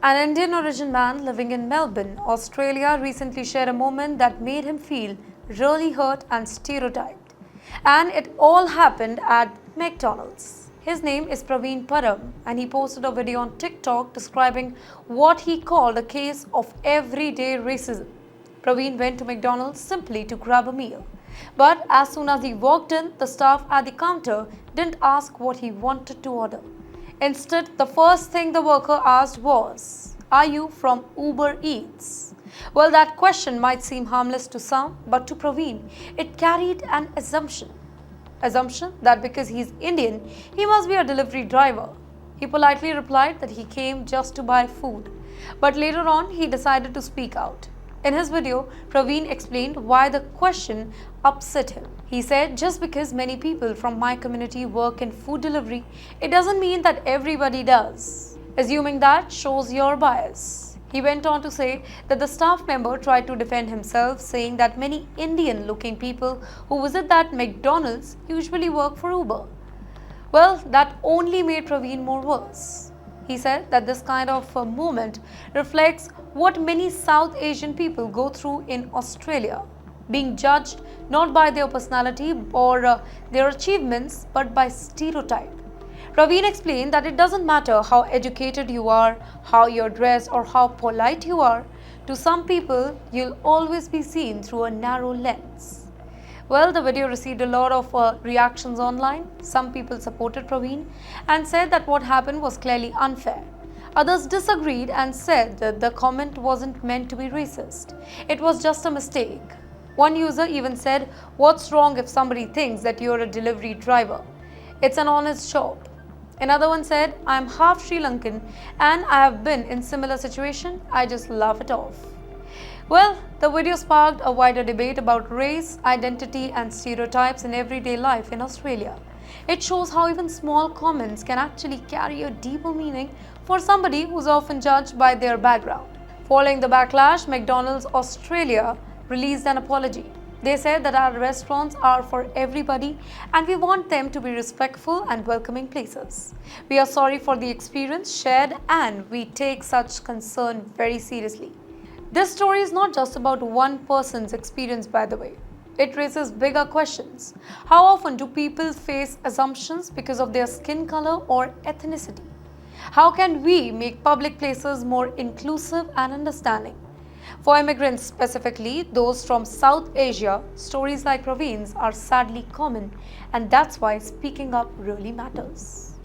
An Indian origin man living in Melbourne, Australia recently shared a moment that made him feel really hurt and stereotyped. And it all happened at McDonald's. His name is Praveen Param and he posted a video on TikTok describing what he called a case of everyday racism. Praveen went to McDonald's simply to grab a meal. But as soon as he walked in, the staff at the counter didn't ask what he wanted to order. Instead, the first thing the worker asked was, "Are you from Uber Eats?" Well, that question might seem harmless to some, but to Praveen, it carried an assumption. Assumption that because he's Indian, he must be a delivery driver. He politely replied that he came just to buy food. But later on, he decided to speak out. In his video, Praveen explained why the question upset him. He said, "Just because many people from my community work in food delivery, it doesn't mean that everybody does. Assuming that shows your bias." He went on to say that the staff member tried to defend himself, saying that many Indian-looking people who visit that McDonald's usually work for Uber. Well, that only made Praveen more worse. He said that this kind of a moment reflects what many South Asian people go through in Australia, being judged not by their personality or their achievements, but by stereotype. Praveen explained that it doesn't matter how educated you are, how you're dressed, or how polite you are. To some people, you'll always be seen through a narrow lens. Well, the video received a lot of reactions online. Some people supported Praveen and said that what happened was clearly unfair. Others disagreed and said that the comment wasn't meant to be racist. It was just a mistake. One user even said, "What's wrong if somebody thinks that you're a delivery driver? It's an honest job." Another one said, "I'm half Sri Lankan and I have been in similar situation. I just laugh it off." Well, the video sparked a wider debate about race, identity and stereotypes in everyday life in Australia. It shows how even small comments can actually carry a deeper meaning for somebody who's often judged by their background. Following the backlash, McDonald's Australia released an apology. They said that our restaurants are for everybody and we want them to be respectful and welcoming places. We are sorry for the experience shared and we take such concern very seriously. This story is not just about one person's experience, by the way. It raises bigger questions. How often do people face assumptions because of their skin color or ethnicity? How can we make public places more inclusive and understanding? For immigrants specifically, those from South Asia, stories like Praveen's are sadly common, and that's why speaking up really matters.